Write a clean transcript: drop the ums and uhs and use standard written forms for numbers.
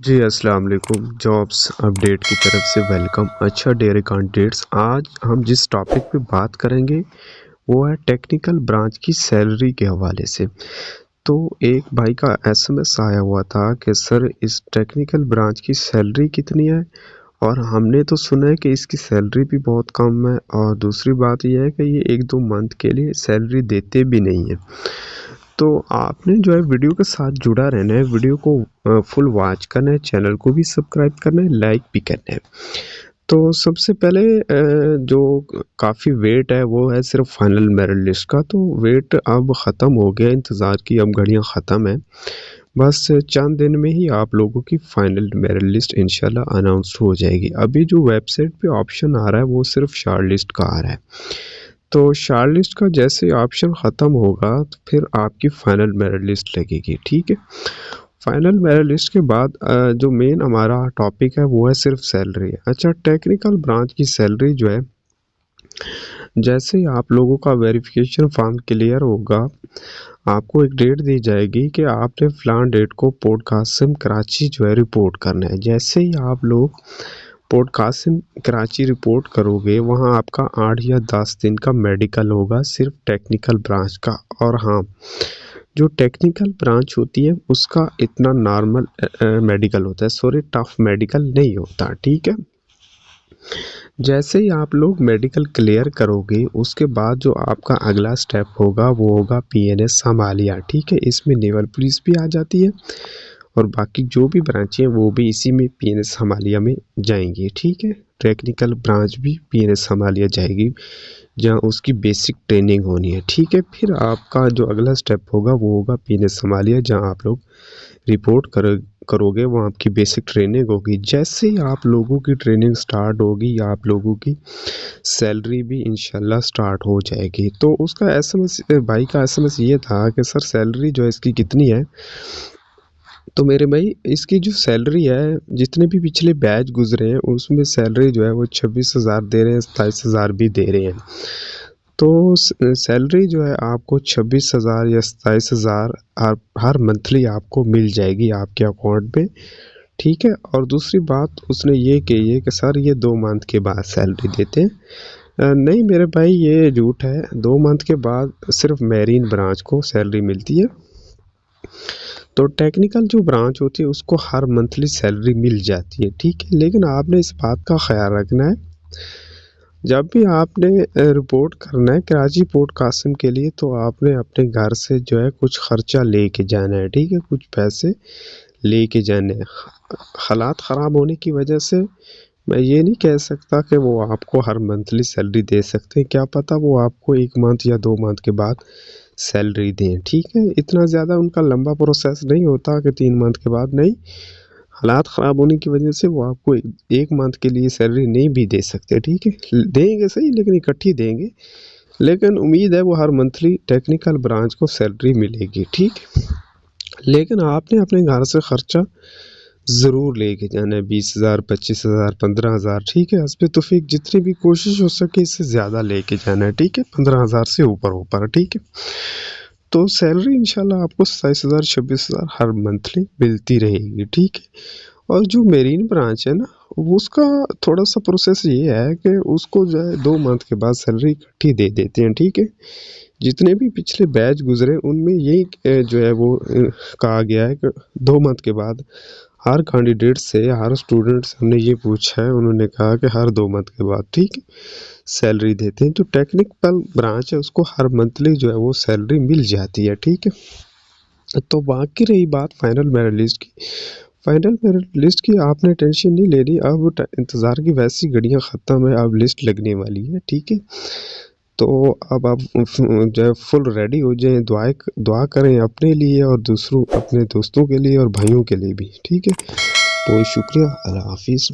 जी अस्सलाम वालेकुम। Jobs update की तरफ से वेलकम। अच्छा डियर कैंडिडेट्स, आज हम जिस टॉपिक पे बात करेंगे वो है टेक्निकल ब्रांच की सैलरी के हवाले से। तो एक भाई का एसएमएस आया हुआ था कि सर इस टेक्निकल ब्रांच की सैलरी कितनी है, और हमने तो सुना है कि इसकी सैलरी भी बहुत कम है, और दूसरी बात यह है कि ये 1-2 मंथ के लिए सैलरी देते भी नहीं है। तो आपने जो है वीडियो के साथ जुड़ा रहना है, वीडियो को फुल वॉच करना है, चैनल को भी सब्सक्राइब करना है, लाइक भी करना है। तो सबसे पहले जो काफ़ी वेट है वो है सिर्फ फाइनल मेरिट लिस्ट का। तो वेट अब ख़त्म हो गया, इंतज़ार की अब घड़ियाँ ख़त्म है। बस चंद दिन में ही आप लोगों की फाइनल मेरिट लिस्ट इंशाल्लाह अनाउंस हो जाएगी। अभी जो वेबसाइट पे ऑप्शन आ रहा है वो सिर्फ शॉर्ट लिस्ट का आ रहा है। तो शॉर्ट लिस्ट का जैसे ऑप्शन ख़त्म होगा तो फिर आपकी फाइनल मेरिट लिस्ट लगेगी, ठीक है। फाइनल मेरिट लिस्ट के बाद जो मेन हमारा टॉपिक है वो है सिर्फ सैलरी। अच्छा, टेक्निकल ब्रांच की सैलरी जो है, जैसे ही आप लोगों का वेरिफिकेशन फॉर्म क्लियर होगा, आपको एक डेट दी जाएगी कि आपने फलान डेट को पोर्ट कासिम कराची जो है रिपोर्ट करना है। जैसे ही आप लोग पोर्ट कासिम कराची रिपोर्ट करोगे, वहाँ आपका 8 या 10 दिन का मेडिकल होगा सिर्फ टेक्निकल ब्रांच का। और हाँ, जो टेक्निकल ब्रांच होती है उसका इतना नॉर्मल मेडिकल होता है, सॉरी टफ मेडिकल नहीं होता, ठीक है। जैसे ही आप लोग मेडिकल क्लियर करोगे उसके बाद जो आपका अगला स्टेप होगा वो होगा पीएनएस समालिया, ठीक है। इसमें नेवल पुलिस भी आ जाती है और बाकी जो भी ब्रांचें हैं वो भी इसी में पीएनएस समालिया में जाएंगी, ठीक है। टेक्निकल ब्रांच भी पीएनएस समालिया जाएगी जहाँ उसकी बेसिक ट्रेनिंग होनी है, ठीक है। फिर आपका जो अगला स्टेप होगा वो होगा पीएनएस समालिया, जहाँ आप लोग रिपोर्ट करोगे, वहाँ आपकी बेसिक ट्रेनिंग होगी। जैसे ही आप लोगों की ट्रेनिंग स्टार्ट होगी आप लोगों की सैलरी भी इंशाल्लाह स्टार्ट हो जाएगी। तो उसका एसएमएस, भाई का एसएमएस ये था कि सर सैलरी जो है इसकी कितनी है। तो मेरे भाई, इसकी जो सैलरी है, जितने भी पिछले बैच गुजरे हैं उसमें सैलरी जो है वो 26,000 दे रहे हैं, 27,000 भी दे रहे हैं। तो सैलरी जो है आपको 26,000 या 27,000 हर मंथली आपको मिल जाएगी आपके अकाउंट में, ठीक है। और दूसरी बात उसने ये कही है कि सर ये 2 मंथ के बाद सैलरी देते हैं। नहीं मेरे भाई, ये झूठ है। 2 मंथ के बाद सिर्फ मेरीन ब्रांच को सैलरी मिलती है। तो टेक्निकल जो ब्रांच होती है उसको हर मंथली सैलरी मिल जाती है, ठीक है। लेकिन आपने इस बात का ख्याल रखना है, जब भी आपने रिपोर्ट करना है कराची पोर्ट कासिम के लिए, तो आपने अपने घर से जो है कुछ खर्चा लेके जाना है, ठीक है। कुछ पैसे लेके जाने हैं। हालात ख़राब होने की वजह से मैं ये नहीं कह सकता कि वो आपको हर मंथली सैलरी दे सकते हैं। क्या पता वो आपको 1 मंथ या 2 मंथ के बाद सैलरी दें, ठीक है। इतना ज़्यादा उनका लंबा प्रोसेस नहीं होता कि 3 मंथ के बाद, नहीं। हालात ख़राब होने की वजह से वो आपको 1 मंथ के लिए सैलरी नहीं भी दे सकते, ठीक है। देंगे सही, लेकिन इकट्ठी देंगे। लेकिन उम्मीद है वो हर मंथली टेक्निकल ब्रांच को सैलरी मिलेगी, ठीक है। लेकिन आपने अपने घर से ख़र्चा ज़रूर लेके जाना है, 20,000, 25,000, 15,000, ठीक है। हस्बे तौफीक जितनी भी कोशिश हो सके इससे ज़्यादा लेके जाना है, ठीक है। 15,000 से ऊपर, ठीक है। तो सैलरी इंशाल्लाह आपको 27,000, 26,000 हर मंथली मिलती रहेगी, ठीक है। और जो मेरीन ब्रांच है ना, वो उसका थोड़ा सा प्रोसेस ये है कि उसको जो है 2 मंथ के बाद सैलरी इकट्ठी दे देते हैं, ठीक है। जितने भी पिछले बैच गुजरे उनमें यही जो है वो कहा गया है कि 2 मंथ के बाद हर कैंडिडेट से, हर स्टूडेंट से हमने ये पूछा है, उन्होंने कहा कि हर 2 मंथ के बाद, ठीक है, सैलरी देते हैं। जो टेक्निकल ब्रांच है उसको हर मंथली जो है वो सैलरी मिल जाती है, ठीक है। तो बाकी रही बात फाइनल मेरिट लिस्ट की। फाइनल मेरिट लिस्ट की आपने टेंशन नहीं लेनी, अब इंतज़ार की वैसी घड़ियाँ ख़त्म है, अब लिस्ट लगने वाली है, ठीक है। तो अब आप जो है फुल रेडी हो जाएं, दुआ करें अपने लिए और दूसरों, अपने दोस्तों के लिए और भाइयों के लिए भी, ठीक है। बहुत शुक्रिया, अल्लाह हाफिज़।